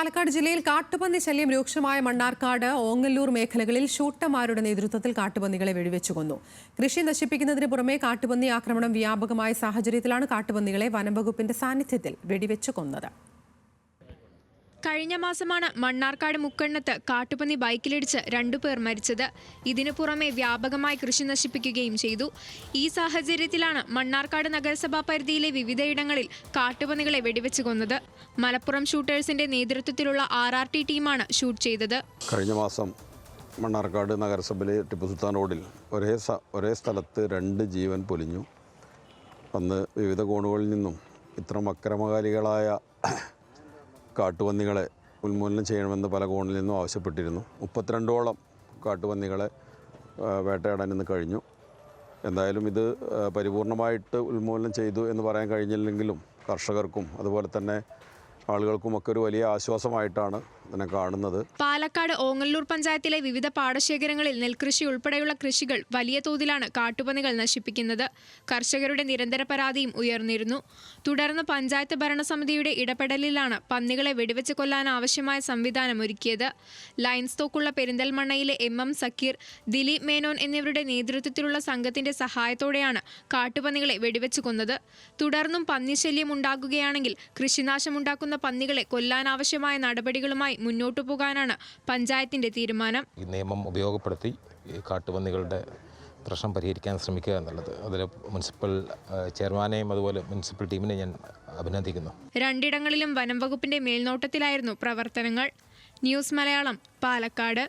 പാലക്കാട് ജില്ലയിൽ കാട്ടുപന്നി ശല്യം രൂക്ഷമായ മണ്ണാർക്കാട് ഓങ്ങല്ലൂർ മേഖലകളിൽ ഷൂട്ടർമാരുടെ നേതൃത്വത്തിൽ കാട്ടുപന്നികളെ വെടിവെച്ചു കൊന്നു. കൃഷി നശിപ്പിക്കുന്നതിന് പുറമെ കാട്ടുപന്നി ആക്രമണം വ്യാപകമായ സാഹചര്യത്തിലാണ് കാട്ടുപന്നികളെ വനംവകുപ്പിന്റെ സാന്നിധ്യത്തിൽ വെടിവെച്ചു കൊന്നത്. കഴിഞ്ഞ മാസമാണ് മണ്ണാർക്കാട് മുക്കണ്ണത്ത് കാട്ടുപന്നി ബൈക്കിലിടിച്ച് 2 പേർ മരിച്ചത്. ഇതിനു പുറമെ വ്യാപകമായി കൃഷി നശിപ്പിക്കുകയും ചെയ്തു. ഈ സാഹചര്യത്തിലാണ് മണ്ണാർക്കാട് നഗരസഭാ പരിധിയിലെ വിവിധയിടങ്ങളിൽ കാട്ടുപന്നികളെ വെടിവെച്ച് കൊന്നത്. മലപ്പുറം ഷൂട്ടേഴ്സിന്റെ നേതൃത്വത്തിലുള്ള RRT ടീമാണ് ഷൂട്ട് ചെയ്തത്. കഴിഞ്ഞ മാസം മണ്ണാർക്കാട് നഗരസഭയിലെ ടിപ്പു സുൽത്താൻ റോഡിൽ ഒരേ സ്ഥലത്ത് 2 ജീവൻ പൊലിഞ്ഞു. അന്ന് വിവിധ കോണുകളിൽ നിന്നും ഇത്തരം അക്രമകാരികളായ കാട്ടുപന്നികളെ ഉന്മൂലനം ചെയ്യണമെന്ന് പല കോണിൽ നിന്നും ആവശ്യപ്പെട്ടിരുന്നു. 32ഓളം കാട്ടുപന്നികളെ വേട്ടയാടാൻ ഇന്ന് കഴിഞ്ഞു. എന്തായാലും ഇത് പരിപൂർണമായിട്ട് ഉന്മൂലനം ചെയ്തു എന്ന് പറയാൻ കഴിഞ്ഞില്ലെങ്കിലും കർഷകർക്കും അതുപോലെ തന്നെ ആളുകൾക്കുമൊക്കെ ഒരു വലിയ ആശ്വാസമായിട്ടാണ് ഇതിനെ കാണുന്നത്. പാലക്കാട് ഓങ്ങല്ലൂർ പഞ്ചായത്തിലെ വിവിധ പാടശേഖരങ്ങളിൽ നെൽകൃഷി ഉൾപ്പെടെയുള്ള കൃഷികൾ വലിയ തോതിലാണ് കാട്ടുപന്നികൾ നശിപ്പിക്കുന്നത്. കർഷകരുടെ നിരന്തര പരാതിയും ഉയർന്നിരുന്നു. തുടർന്ന് പഞ്ചായത്ത് ഭരണസമിതിയുടെ ഇടപെടലിലാണ് പന്നികളെ വെടിവെച്ച് കൊല്ലാൻ ആവശ്യമായ സംവിധാനം ഒരുക്കിയത്. ലയൺസ് തോക്കുള്ള പെരിന്തൽമണ്ണയിലെ MM സക്കീർ, ദിലീപ് മേനോൻ എന്നിവരുടെ നേതൃത്വത്തിലുള്ള സംഘത്തിന്റെ സഹായത്തോടെയാണ് കാട്ടുപന്നികളെ വെടിവെച്ച് കൊന്നത്. തുടർന്നും പന്നിശല്യം ഉണ്ടാകുകയാണെങ്കിൽ കൃഷിനാശമുണ്ടാക്കുന്ന പന്നികളെ കൊല്ലാനാവശ്യമായ നടപടികളുമായി മുന്നോട്ടു പോകാനാണ് പഞ്ചായത്തിന്റെ തീരുമാനം. ഈ നിയമം ഉപയോഗപ്പെടുത്തി കാട്ടുപന്നികളുടെ പ്രശ്നം പരിഹരിക്കാൻ ശ്രമിക്കുക എന്നുള്ളത് അതിൽ മുനിസിപ്പൽ ചെയർമാനെയും അതുപോലെ മുനിസിപ്പൽ ടീമിനെ ഞാൻ അഭിനന്ദിക്കുന്നു. 2 ഇടങ്ങളിലും വനം വകുപ്പിന്റെ മേൽനോട്ടത്തിലായിരുന്നു പ്രവർത്തനങ്ങൾ. ന്യൂസ് മലയാളം, പാലക്കാട്.